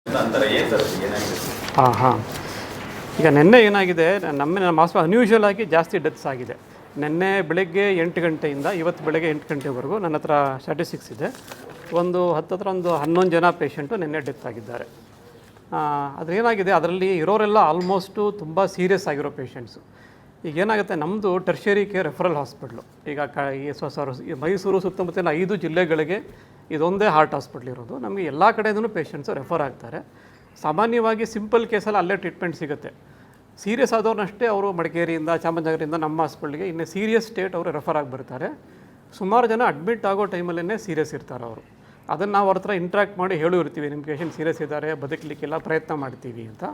ಹಾಂ ಹಾಂ ಈಗ ನಿನ್ನೆ ಏನಾಗಿದೆ, ನಮ್ಮ ಹಾಸ್ಪಿಟಲ್ ಅನ್ಯೂಶುವಲ್ ಆಗಿ ಜಾಸ್ತಿ ಡೆತ್ಸ್ ಆಗಿದೆ. ನಿನ್ನೆ ಬೆಳಗ್ಗೆ 8 ಗಂಟೆಯಿಂದ ಇವತ್ತು ಬೆಳಗ್ಗೆ 8 ಗಂಟೆವರೆಗೂ ನನ್ನ ಹತ್ರ ಸ್ಟ್ಯಾಟಿಸ್ಟಿಕ್ಸ್ ಇದೆ. ಒಂದು 11 ಜನ ಪೇಷಂಟು ನಿನ್ನೆ ಡೆತ್ ಆಗಿದ್ದಾರೆ. ಅದೇನಾಗಿದೆ, ಅದರಲ್ಲಿ ಇರೋರೆಲ್ಲ ಆಲ್ಮೋಸ್ಟು ತುಂಬ ಸೀರಿಯಸ್ ಆಗಿರೋ ಪೇಷಂಟ್ಸು. ಈಗ ಏನಾಗುತ್ತೆ, ನಮ್ಮದು ಟರ್ಷರಿ ಕೇರ್ ರೆಫರಲ್ ಹಾಸ್ಪಿಟ್ಲು. ಈಗ ಮೈಸೂರು ಸುತ್ತಮುತ್ತಲಿನ 5 ಜಿಲ್ಲೆಗಳಿಗೆ ಇದೊಂದೇ ಹಾರ್ಟ್ ಹಾಸ್ಪಿಟ್ಲ್ ಇರೋದು. ನಮಗೆ ಎಲ್ಲ ಕಡೆಯಿಂದಲೂ ಪೇಷಂಟ್ಸು ರೆಫರ್ ಆಗ್ತಾರೆ. ಸಾಮಾನ್ಯವಾಗಿ ಸಿಂಪಲ್ ಕೇಸಲ್ಲಿ ಅಲ್ಲೇ ಟ್ರೀಟ್ಮೆಂಟ್ ಸಿಗುತ್ತೆ. ಸೀರಿಯಸ್ ಆದವ್ರನ್ನಷ್ಟೇ ಅವರು ಮಡಿಕೇರಿಯಿಂದ ಚಾಮರಾಜನಗರದಿಂದ ನಮ್ಮ ಹಾಸ್ಪಿಟ್ಲಿಗೆ, ಇನ್ನು ಸೀರಿಯಸ್ ಸ್ಟೇಟ್ ಅವರು ರೆಫರ್ ಆಗಿ ಬರ್ತಾರೆ. ಸುಮಾರು ಜನ ಅಡ್ಮಿಟ್ ಆಗೋ ಟೈಮಲ್ಲೇ ಸೀರಿಯಸ್ ಇರ್ತಾರೆ ಅವರು. ಅದನ್ನು ನಾವು ಅವ್ರ ಹತ್ರ ಇಂಟ್ರ್ಯಾಕ್ಟ್ ಮಾಡಿ ಹೇಳಿರ್ತೀವಿ, ನಿಮ್ಮ ಪೇಷಂಟ್ ಸೀರಿಯಸ್ ಇದ್ದಾರೆ, ಬದುಕಲಿಕ್ಕೆಲ್ಲ ಪ್ರಯತ್ನ ಮಾಡ್ತೀವಿ ಅಂತ.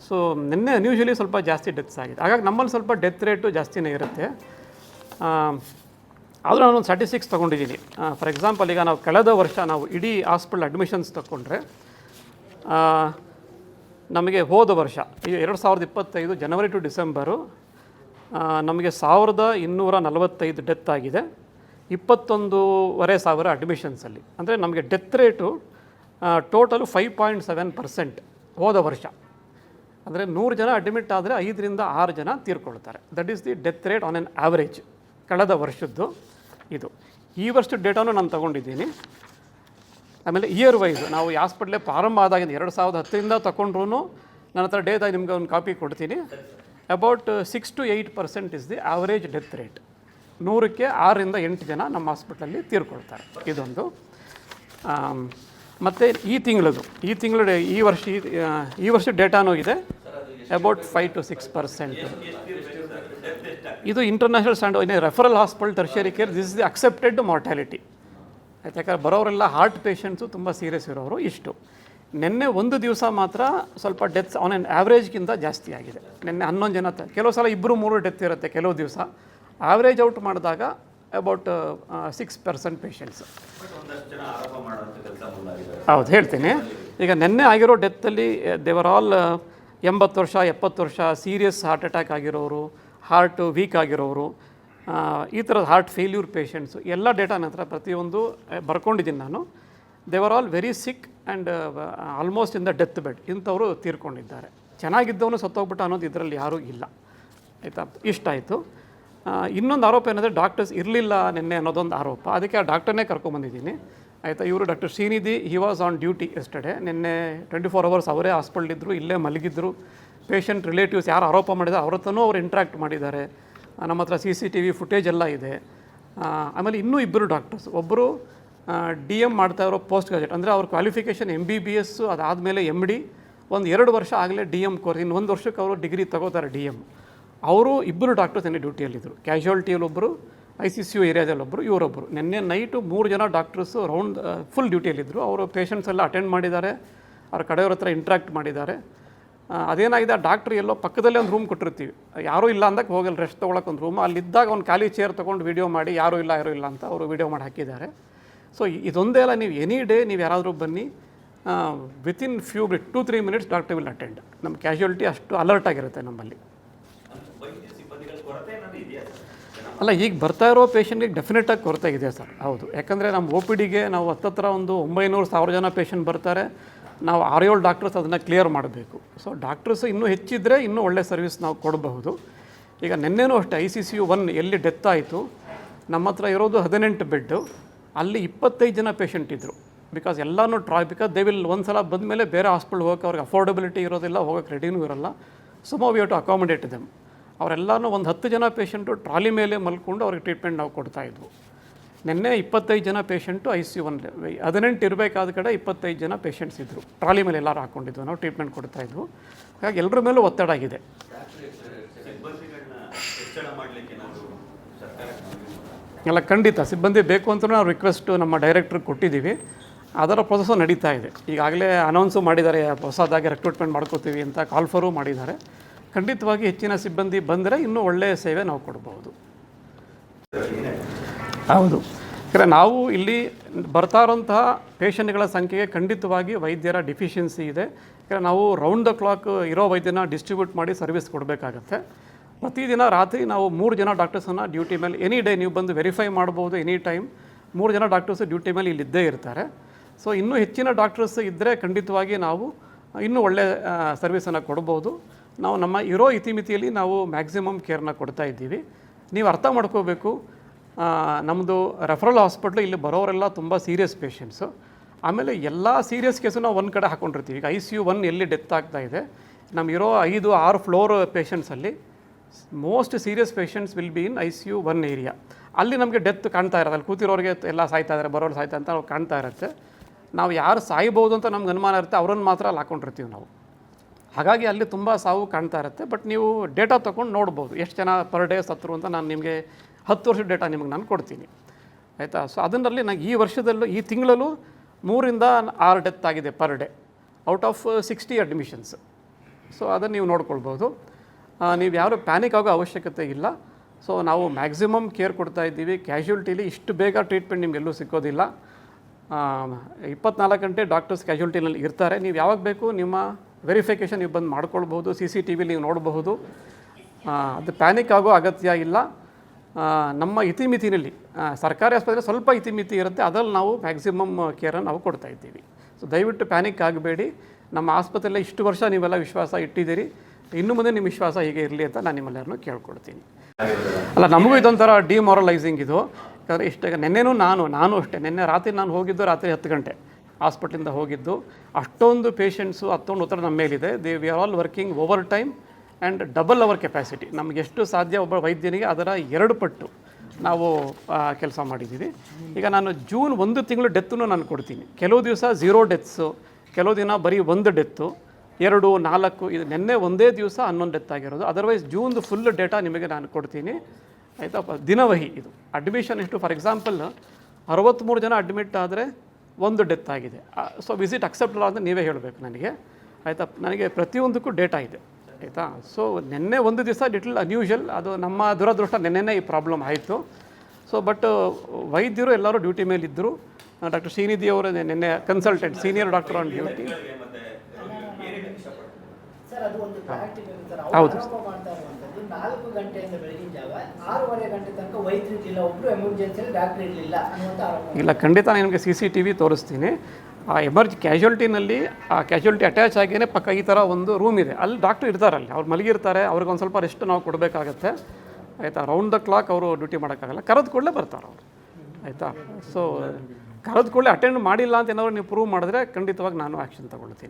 ಸೊ ನಿನ್ನೆ ಅನ್ಯೂಶಲಿ ಸ್ವಲ್ಪ ಜಾಸ್ತಿ ಡೆತ್ಸ್ ಆಗಿದೆ. ಹಾಗಾಗಿ ನಮ್ಮಲ್ಲಿ ಸ್ವಲ್ಪ ಡೆತ್ ರೇಟು ಜಾಸ್ತಿನೇ ಇರುತ್ತೆ. ಆದರೂ ನಾನೊಂದು ಸ್ಟ್ಯಾಟಿಸ್ಟಿಕ್ಸ್ ತೊಗೊಂಡಿದ್ದೀನಿ. ಫಾರ್ ಎಕ್ಸಾಂಪಲ್, ಈಗ ನಾವು ಕಳೆದ ವರ್ಷ ನಾವು ಇಡೀ ಹಾಸ್ಪಿಟಲ್ ಅಡ್ಮಿಷನ್ಸ್ ತೊಗೊಂಡ್ರೆ ನಮಗೆ ಹೋದ ವರ್ಷ 2025 ಜನವರಿ ಟು ಡಿಸೆಂಬರು ನಮಗೆ 1245 ಡೆತ್ ಆಗಿದೆ. 21,500 ಅಡ್ಮಿಷನ್ಸಲ್ಲಿ. ಅಂದರೆ ನಮಗೆ ಡೆತ್ ರೇಟು ಟೋಟಲು 5.7% ಹೋದ ವರ್ಷ. ಅಂದರೆ 100 ಜನ ಅಡ್ಮಿಟ್ ಆದರೆ 5ರಿಂದ 6 ಜನ ತೀರ್ಕೊಳ್ತಾರೆ. That is the death rate on on average ಕಳೆದ ವರ್ಷದ್ದು ಇದು. ಈ ವರ್ಷದ ಡೇಟಾನು ನಾನು ತೊಗೊಂಡಿದ್ದೀನಿ. ಆಮೇಲೆ ಇಯರ್ ವೈಸ್ ನಾವು ಈ ಹಾಸ್ಪಿಟ್ಲೇ ಪ್ರಾರಂಭ ಆದಾಗಿಂದ 2010ರಿಂದ ತೊಗೊಂಡ್ರೂ ನನ್ನ ಹತ್ರ ಡೇಟಾ ನಿಮಗೆ ಒಂದು ಕಾಪಿ ಕೊಡ್ತೀನಿ. About 6 to 8% is the average death rate. 100ಕ್ಕೆ 6ರಿಂದ 8 ಜನ ನಮ್ಮ ಹಾಸ್ಪಿಟಲಲ್ಲಿ ತೀರ್ಕೊಳ್ತಾರೆ. ಇದೊಂದು. ಮತ್ತು ಈ ವರ್ಷ ಡೇಟಾನೂ ಇದೆ. About 5 to 6%. ಇದು international standard. Referral hospital tertiary care, this is the accepted mortality. ಆಯ್ತು, ಯಾಕಂದ್ರೆ ಬರೋರೆಲ್ಲ ಹಾರ್ಟ್ ಪೇಷಂಟ್ಸು ತುಂಬ ಸೀರಿಯಸ್ ಇರೋರು. ಇಷ್ಟು ನಿನ್ನೆ ಒಂದು ದಿವಸ ಮಾತ್ರ ಸ್ವಲ್ಪ ಡೆತ್ಸ್ ಆನ್ ಆನ್ ಆ್ಯಾವ್ರೇಜ್ಗಿಂತ ಜಾಸ್ತಿ ಆಗಿದೆ. ನಿನ್ನೆ 11 ಜನ, ಕೆಲವು ಸಲ 2-3 ಡೆತ್ ಇರುತ್ತೆ ಕೆಲವು ದಿವಸ. ಆ್ಯಾವ್ರೇಜ್ ಔಟ್ ಮಾಡಿದಾಗ ಅಬೌಟ್ 6% ಪೇಷಂಟ್ಸ್. ಹೌದು, ಹೇಳ್ತೀನಿ. ಈಗ ನಿನ್ನೆ ಆಗಿರೋ ಡೆತ್ತಲ್ಲಿ ದೇವರ್ ಆಲ್ 80 ವರ್ಷ 70 ವರ್ಷ ಸೀರಿಯಸ್ ಹಾರ್ಟ್ ಅಟ್ಯಾಕ್ ಆಗಿರೋರು, ಹಾರ್ಟ್ ವೀಕ್ ಆಗಿರೋರು, ಈ ಥರದ ಹಾರ್ಟ್ ಫೇಲ್ಯೂರ್ ಪೇಷಂಟ್ಸು ಎಲ್ಲ ಡೇಟಾ ನಂತರ ಪ್ರತಿಯೊಂದು ಬರ್ಕೊಂಡಿದ್ದೀನಿ ನಾನು. They were all very sick and almost in the death bed. ಇಂಥವರು ತೀರ್ಕೊಂಡಿದ್ದಾರೆ. ಚೆನ್ನಾಗಿದ್ದವನು ಸತ್ತೋಗ್ಬಿಟ್ಟು ಅನ್ನೋದು ಇದರಲ್ಲಿ ಯಾರೂ ಇಲ್ಲ. ಆಯಿತಾ, ಇಷ್ಟಾಯಿತು. ಇನ್ನೊಂದು ಆರೋಪ ಏನಂದರೆ ಡಾಕ್ಟರ್ಸ್ ಇರಲಿಲ್ಲ ನಿನ್ನೆ ಅನ್ನೋದೊಂದು ಆರೋಪ. ಅದಕ್ಕೆ ಆ ಡಾಕ್ಟರ್ನೇ ಕರ್ಕೊಂಬಂದಿದ್ದೀನಿ. ಆಯಿತಾ, ಇವರು doctor Srinidhi, he was on duty yesterday. ನಿನ್ನೆ 24 hours ಅವರೇ ಹಾಸ್ಪಿಟ್ಲಿದ್ದರು, ಇಲ್ಲೇ ಮಲಗಿದ್ದರು. ಪೇಷಂಟ್ ರಿಲೇಟಿವ್ಸ್ ಯಾರು ಆರೋಪ ಮಾಡಿದ್ದಾರೆ ಅವ್ರ ಹತ್ರನೂ ಅವ್ರು ಇಂಟ್ರ್ಯಾಕ್ಟ್ ಮಾಡಿದ್ದಾರೆ. ನಮ್ಮ ಹತ್ರ CCTV ಫುಟೇಜ್ ಎಲ್ಲ ಇದೆ. ಆಮೇಲೆ ಇನ್ನೂ 2 ಡಾಕ್ಟರ್ಸ್, ಒಬ್ಬರು DM ಮಾಡ್ತಾಯಿರೋ ಪೋಸ್ಟ್ ಗ್ರಾಜುಯೇಟ್, ಅಂದರೆ ಅವ್ರ ಕ್ವಾಲಿಫಿಕೇಷನ್ MBBS, ಅದಾದಮೇಲೆ MD, 1-2 ವರ್ಷ ಆಗಲೇ DM ಕೋರ್ಸ್, ಇನ್ನು 1 ವರ್ಷಕ್ಕೆ ಅವರು ಡಿಗ್ರಿ ತಗೋತಾರೆ DM. ಅವರು 2 ಡಾಕ್ಟರ್ಸ್ ನಿನ್ನೆ ಡ್ಯೂಟಿಯಲ್ಲಿದ್ದರು. ಕ್ಯಾಶುಯಾಲಿಟಿಯಲ್ಲಿ ಒಬ್ಬರು, ICCU ಏರಿಯಾದಲ್ಲಿ ಒಬ್ಬರು, ಇವರೊಬ್ಬರು. ನಿನ್ನೆ ನೈಟು 3 ಜನ ಡಾಕ್ಟರ್ಸು ರೌಂಡ್ ಫುಲ್ ಡ್ಯೂಟಿಯಲ್ಲಿದ್ದರು. ಅವರು ಪೇಷಂಟ್ಸ್ ಎಲ್ಲ ಅಟೆಂಡ್ ಮಾಡಿದ್ದಾರೆ, ಅವ್ರ ಕಡೆಯವ್ರ ಹತ್ರ ಇಂಟ್ರ್ಯಾಕ್ಟ್ ಮಾಡಿದ್ದಾರೆ. ಅದೇನಾಗಿದೆ, ಆ ಡಾಕ್ಟ್ರ್ ಎಲ್ಲೋ ಪಕ್ಕದಲ್ಲೇ ಒಂದು ರೂಮ್ ಕೊಟ್ಟಿರ್ತೀವಿ, ಯಾರೂ ಇಲ್ಲ ಅಂದಾಗ ಹೋಗಲ್ಲ ರೆಸ್ಟ್ ತೊಗೊಳಕ್ಕೆ ಒಂದು ರೂಮ್, ಅಲ್ಲಿದ್ದಾಗ ಒಂದು ಖಾಲಿ ಚೇರ್ ತೊಗೊಂಡು ವೀಡಿಯೋ ಮಾಡಿ ಯಾರೂ ಇಲ್ಲ ಅಂತ ಅವರು ವೀಡಿಯೋ ಮಾಡಿ ಹಾಕಿದ್ದಾರೆ. ಸೊ ಇದೊಂದೇ ಅಲ್ಲ, ನೀವು ಎನಿ ಡೇ ನೀವು ಯಾರಾದರೂ ಬನ್ನಿ, within 2-3 minutes doctor will attend. ನಮ್ಮ ಕ್ಯಾಶುಯಾಲಿಟಿ ಅಷ್ಟು ಅಲರ್ಟ್ ಆಗಿರುತ್ತೆ ನಮ್ಮಲ್ಲಿ. ಅಲ್ಲ, ಈಗ ಬರ್ತಾ ಇರೋ ಪೇಷಂಟ್ಗೆ ಡೆಫಿನೆಟಾಗಿ ಕೊರತೆ ಇದೆ ಸರ್. ಹೌದು, ಯಾಕಂದರೆ ನಮ್ಮ OPDಗೆ ನಾವು ಹತ್ತತ್ರ ಒಂದು 900-1000 ಜನ ಪೇಷಂಟ್ ಬರ್ತಾರೆ. ನಾವು 6-7 ಡಾಕ್ಟರ್ಸ್ ಅದನ್ನು ಕ್ಲಿಯರ್ ಮಾಡಬೇಕು. ಸೊ ಡಾಕ್ಟರ್ಸ್ ಇನ್ನೂ ಹೆಚ್ಚಿದ್ರೆ ಇನ್ನೂ ಒಳ್ಳೆ ಸರ್ವಿಸ್ ನಾವು ಕೊಡಬಹುದು. ಈಗ ನಿನ್ನೆನೂ ಅಷ್ಟೇ ICCU 1 ಎಲ್ಲಿ ಡೆತ್ ಆಯಿತು, ನಮ್ಮ ಹತ್ರ ಇರೋದು 18 ಬೆಡ್ಡು, ಅಲ್ಲಿ 25 ಜನ ಪೇಷಂಟ್ ಇದ್ದರು. ಬಿಕಾಸ್ ಎಲ್ಲನೂ ಬಿಕಾಸ್ ದೇ ವಿಲ್ ಒಂದು ಸಲ ಬಂದಮೇಲೆ ಬೇರೆ ಹಾಸ್ಪಿಟಲ್ ಹೋಗೋಕೆ ಅವ್ರಿಗೆ ಅಫೋರ್ಡಬಿಲಿಟಿ ಇರೋದಿಲ್ಲ, ಹೋಗೋಕ್ಕೆ ರೆಡಿನೂ ಇರೋಲ್ಲ. Some we have to accommodate them. ಅವರೆಲ್ಲನೂ ಒಂದು 10 ಜನ ಪೇಷಂಟು ಟ್ರಾಲಿ ಮೇಲೆ ಮಲ್ಕೊಂಡು ಅವ್ರಿಗೆ ಟ್ರೀಟ್ಮೆಂಟ್ ನಾವು ಕೊಡ್ತಾಯಿದ್ವು. ನಿನ್ನೆ 25 ಜನ ಪೇಷಂಟು ICU 1, 18 ಇರಬೇಕಾದ ಕಡೆ 25 ಜನ ಪೇಷಂಟ್ಸ್ ಇದ್ದರು. ಟ್ರಾಲಿ ಮೇಲೆ ಎಲ್ಲರೂ ಹಾಕ್ಕೊಂಡಿದ್ವು, ನಾವು ಟ್ರೀಟ್ಮೆಂಟ್ ಕೊಡ್ತಾಯಿದ್ವು. ಹಾಗಾಗಿ ಎಲ್ಲರ ಮೇಲೂ ಒತ್ತಡ ಆಗಿದೆ. ಎಲ್ಲ ಖಂಡಿತ ಸಿಬ್ಬಂದಿ ಬೇಕು ಅಂತ ನಾವು ರಿಕ್ವೆಸ್ಟು ನಮ್ಮ ಡೈರೆಕ್ಟ್ರಿಗೆ ಕೊಟ್ಟಿದ್ದೀವಿ. ಅದರ ಪ್ರೊಸೆಸ್ಸು ನಡೀತಾ ಇದೆ. ಈಗಾಗಲೇ ಅನೌನ್ಸು ಮಾಡಿದ್ದಾರೆ, ಹೊಸದಾಗಿ ರೆಕ್ರೂಟ್ಮೆಂಟ್ ಮಾಡ್ಕೋತೀವಿ ಅಂತ ಕಾಲ್ಫರು ಮಾಡಿದ್ದಾರೆ. ಖಂಡಿತವಾಗಿ ಹೆಚ್ಚಿನ ಸಿಬ್ಬಂದಿ ಬಂದರೆ ಇನ್ನೂ ಒಳ್ಳೆಯ ಸೇವೆ ನಾವು ಕೊಡ್ಬೋದು. ಹೌದು, ಯಾಕಂದರೆ ನಾವು ಇಲ್ಲಿ ಬರ್ತಾ ಇರೋಂತಹ ಪೇಷಂಟ್ಗಳ ಸಂಖ್ಯೆಗೆ ಖಂಡಿತವಾಗಿ ವೈದ್ಯರ ಡಿಫಿಷಿಯನ್ಸಿ ಇದೆ. ಯಾಕಂದರೆ ನಾವು ರೌಂಡ್ ದ ಕ್ಲಾಕ್ ಇರೋ ವೈದ್ಯನ ಡಿಸ್ಟ್ರಿಬ್ಯೂಟ್ ಮಾಡಿ ಸರ್ವಿಸ್ ಕೊಡಬೇಕಾಗತ್ತೆ. ಪ್ರತಿದಿನ ರಾತ್ರಿ ನಾವು 3 ಜನ ಡಾಕ್ಟರ್ಸನ್ನು ಡ್ಯೂಟಿ ಮೇಲೆ ಎನಿ ಡೇ ನೀವು ಬಂದು ವೆರಿಫೈ ಮಾಡ್ಬೋದು. ಎನಿ ಟೈಮ್ 3 ಜನ ಡಾಕ್ಟರ್ಸು ಡ್ಯೂಟಿ ಮೇಲೆ ಇಲ್ಲಿದ್ದೇ ಇರ್ತಾರೆ. ಸೊ ಇನ್ನೂ ಹೆಚ್ಚಿನ ಡಾಕ್ಟರ್ಸ್ ಇದ್ದರೆ ಖಂಡಿತವಾಗಿ ನಾವು ಇನ್ನೂ ಒಳ್ಳೆಯ ಸರ್ವಿಸನ್ನು ಕೊಡ್ಬೋದು. ನಾವು ನಮ್ಮ ಇರೋ ಇತಿಮಿತಿಯಲ್ಲಿ ನಾವು ಮ್ಯಾಕ್ಸಿಮಮ್ ಕೇರ್ನ ಕೊಡ್ತಾ ಇದ್ದೀವಿ. ನೀವು ಅರ್ಥ ಮಾಡ್ಕೋಬೇಕು, ನಮ್ಮದು ರೆಫರಲ್ ಹಾಸ್ಪಿಟ್ಲು ಇಲ್ಲಿ ಬರೋರೆಲ್ಲ ತುಂಬ ಸೀರಿಯಸ್ ಪೇಷಂಟ್ಸು. ಆಮೇಲೆ ಎಲ್ಲ ಸೀರಿಯಸ್ ಕೇಸು ನಾವು ಒಂದು ಕಡೆ ಹಾಕ್ಕೊಂಡಿರ್ತೀವಿ. ಈಗ ICU 1 ಎಲ್ಲಿ ಡೆತ್ ಆಗ್ತಾ ಇದೆ, ನಮಗಿರೋ 5-6 ಫ್ಲೋರ್ ಪೇಷಂಟ್ಸಲ್ಲಿ most serious patients will be in ICU 1 area. ಅಲ್ಲಿ ನಮಗೆ ಡೆತ್ ಕಾಣ್ತಾ ಇರೋದು, ಅಲ್ಲಿ ಕೂತಿರೋರಿಗೆ ಎಲ್ಲ ಸಾಯ್ತಾ ಇದ್ದಾರೆ, ಬರೋರು ಸಾಯ್ತಾ ಅಂತ ನಾವು ಕಾಣ್ತಾ ಇರುತ್ತೆ. ನಾವು ಯಾರು ಸಾಯ್ಬೋದು ಅಂತ ನಮ್ಗೆ ಅನುಮಾನ ಇರುತ್ತೆ, ಅವ್ರನ್ನ ಮಾತ್ರ ಅಲ್ಲಿ ಹಾಕ್ಕೊಂಡಿರ್ತೀವಿ ನಾವು. ಹಾಗಾಗಿ ಅಲ್ಲಿ ತುಂಬ ಸಾವು ಕಾಣ್ತಾ ಇರುತ್ತೆ. ಬಟ್ ನೀವು ಡೇಟಾ ತೊಗೊಂಡು ನೋಡ್ಬೋದು ಎಷ್ಟು ಜನ ಪರ್ ಡೇ ಸತ್ರು ಅಂತ. ನಾನು ನಿಮಗೆ 10 ವರ್ಷದ ಡೇಟಾ ನಿಮಗೆ ನಾನು ಕೊಡ್ತೀನಿ, ಆಯಿತಾ. ಸೊ ಅದರಲ್ಲಿ ನಾನು ಈ ವರ್ಷದಲ್ಲೂ ಈ ತಿಂಗಳಲ್ಲೂ 3-6 ಡೆತ್ ಆಗಿದೆ per day out of 60 admissions. So ಅದನ್ನು ನೀವು ನೋಡ್ಕೊಳ್ಬೋದು. ನೀವು ಯಾರು ಪ್ಯಾನಿಕ್ ಆಗೋ ಅವಶ್ಯಕತೆ ಇಲ್ಲ. ಸೊ ನಾವು ಮ್ಯಾಕ್ಸಿಮಮ್ ಕೇರ್ ಕೊಡ್ತಾ ಇದ್ದೀವಿ. ಕ್ಯಾಶುಯಾಲಿಟಿಲಿ ಇಷ್ಟು ಬೇಗ ಟ್ರೀಟ್ಮೆಂಟ್ ನಿಮಗೆಲ್ಲೂ ಸಿಕ್ಕೋದಿಲ್ಲ. 24 ಗಂಟೆ ಡಾಕ್ಟರ್ಸ್ ಕ್ಯಾಶುಯಾಲಿಟಿನಲ್ಲಿ ಇರ್ತಾರೆ. ನೀವು ಯಾವಾಗ ಬೇಕು ನಿಮ್ಮ ವೆರಿಫಿಕೇಷನ್ ನೀವು ಬಂದು ಮಾಡ್ಕೊಳ್ಬೋದು, CCTV ನೀವು ನೋಡಬಹುದು. ಅದು ಪ್ಯಾನಿಕ್ ಆಗೋ ಅಗತ್ಯ ಇಲ್ಲ. ನಮ್ಮ ಇತಿಮಿತಿನಲ್ಲಿ ಸರ್ಕಾರಿ ಆಸ್ಪತ್ರೆ ಸ್ವಲ್ಪ ಇತಿಮಿತಿ ಇರುತ್ತೆ, ಅದರಲ್ಲಿ ನಾವು ಮ್ಯಾಕ್ಸಿಮಮ್ ಕೇರನ್ನು ನಾವು ಕೊಡ್ತಾ ಇದ್ದೀವಿ. ಸೊ ದಯವಿಟ್ಟು ಪ್ಯಾನಿಕ್ ಆಗಬೇಡಿ. ನಮ್ಮ ಆಸ್ಪತ್ರೆಯಲ್ಲಿ ಇಷ್ಟು ವರ್ಷ ನೀವೆಲ್ಲ ವಿಶ್ವಾಸ ಇಟ್ಟಿದ್ದೀರಿ, ಇನ್ನು ಮುಂದೆ ನಿಮ್ಮ ವಿಶ್ವಾಸ ಹೀಗೆ ಇರಲಿ ಅಂತ ನಾನು ನಿಮ್ಮೆಲ್ಲರನ್ನೂ ಕೇಳ್ಕೊಡ್ತೀನಿ. ಅಲ್ಲ, ನಮಗೂ ಇದೊಂಥರ ಡಿಮಾರಲೈಸಿಂಗ್ ಇದು. ಯಾಕಂದರೆ ಇಷ್ಟ ನೆನ್ನೆನೂ ನಾನು ಅಷ್ಟೇ, ನೆನ್ನೆ ರಾತ್ರಿ ನಾನು ಹೋಗಿದ್ದು ರಾತ್ರಿ 10 ಗಂಟೆ ಹಾಸ್ಪಿಟ್ಲಿಂದ ಹೋಗಿದ್ದು. ಅಷ್ಟೊಂದು ಪೇಷಂಟ್ಸು, ಅಷ್ಟೊಂದು ಒತ್ತಡ ನಮ್ಮ ಮೇಲಿದೆ. We are all working overtime and double our capacity. ನಮ್ಗೆ ಎಷ್ಟು ಸಾಧ್ಯ ಒಬ್ಬ ವೈದ್ಯನಿಗೆ ಅದರ 2 ಪಟ್ಟು ನಾವು ಕೆಲಸ ಮಾಡಿದ್ದೀವಿ. ಈಗ ನಾನು ಜೂನ್ 1 ತಿಂಗಳು ಡೆತ್ತನ್ನು ನಾನು ಕೊಡ್ತೀನಿ. ಕೆಲವು ದಿವಸ 0 ಡೆತ್ಸು, ಕೆಲವು ದಿನ ಬರೀ 1 ಡೆತ್ತು, 2, 4. ಇದು ನಿನ್ನೆ ಒಂದೇ ದಿವಸ 11 ಡೆತ್ ಆಗಿರೋದು. ಅದರ್ವೈಸ್ ಜೂನ್ದು ಫುಲ್ ಡೇಟಾ ನಿಮಗೆ ನಾನು ಕೊಡ್ತೀನಿ, ಆಯಿತಾ. ದಿನವಹಿ ಇದು ಅಡ್ಮಿಷನ್ ಎಷ್ಟು, ಫಾರ್ ಎಕ್ಸಾಂಪಲ್ 63 ಜನ ಅಡ್ಮಿಟ್ ಆದರೆ 1 ಡೆತ್ ಆಗಿದೆ. ಸೊ ವಿಸಿಟ್ ಅಕ್ಸೆಪ್ಟಬಲ್ ಅಂತ ನೀವೇ ಹೇಳಬೇಕು ನನಗೆ, ಆಯಿತಾ. ನನಗೆ ಪ್ರತಿಯೊಂದಕ್ಕೂ ಡೇಟಾ ಇದೆ, ಆಯಿತಾ. ಸೊ ನಿನ್ನೆ ಒಂದು ದಿವಸ ಲಿಟಲ್ ಅನ್ಯೂಷಲ್, ಅದು ನಮ್ಮ ದುರದೃಷ್ಟ. ನಿನ್ನೆನೇ ಈ ಪ್ರಾಬ್ಲಮ್ ಆಯಿತು. ಸೊ ಬಟ್ ವೈದ್ಯರು ಎಲ್ಲರೂ ಡ್ಯೂಟಿ ಮೇಲಿದ್ದರು. ಡಾಕ್ಟರ್ ಶ್ರೀನಿಧಿ ಅವರು ನಿನ್ನೆ consultant senior doctor on duty. ಹೌದು, 4 ಗಂಟೆಯಿಂದ ಬೆಳಗಿನ ಜಾವ 6:30 ಗಂಟೆ ತನಕ ವೈದ್ಯರು ಇರಲಿಲ್ಲ, ಒಬ್ಬರು ಎಮರ್ಜೆನ್ಸಿಯಲ್ಲಿ ಡಾಕ್ಟರ್ ಇರಲಿಲ್ಲ ಅನ್ನುವಂಥ ಆರೋಪ. ಇಲ್ಲ, ಖಂಡಿತ ನಾನು ನಿಮಗೆ CCTV ತೋರಿಸ್ತೀನಿ. ಆ ಕ್ಯಾಶುಯಾಲಿಟಿನಲ್ಲಿ ಆ ಕ್ಯಾಶುಯಾಲಿಟಿ ಅಟ್ಯಾಚ್ ಆಗಿಯೇ ಪಕ್ಕ ಈ ಥರ ಒಂದು ರೂಮ್ ಇದೆ, ಅಲ್ಲಿ ಡಾಕ್ಟ್ರು ಇರ್ತಾರಲ್ಲಿ, ಅವ್ರು ಮಲಗಿರ್ತಾರೆ. ಅವ್ರಿಗೆ ಒಂದು ಸ್ವಲ್ಪ ರೆಸ್ಟ್ ನಾವು ಕೊಡಬೇಕಾಗತ್ತೆ, ಆಯಿತಾ. ರೌಂಡ್ ದ ಕ್ಲಾಕ್ ಅವರು ಡ್ಯೂಟಿ ಮಾಡೋಕ್ಕಾಗಲ್ಲ. ಕರೆದು ಕೂಡಲೇ ಬರ್ತಾರೆ ಅವರು, ಆಯಿತಾ. ಸೊ ಕರೆದು ಕೂಡಲೇ ಅಟೆಂಡ್ ಮಾಡಿಲ್ಲ ಅಂತ ಏನಾದ್ರು ನೀವು ಪ್ರೂವ್ ಮಾಡಿದ್ರೆ ಖಂಡಿತವಾಗಿ ನಾನು ಆ್ಯಕ್ಷನ್ ತಗೊಳ್ತೀನಿ.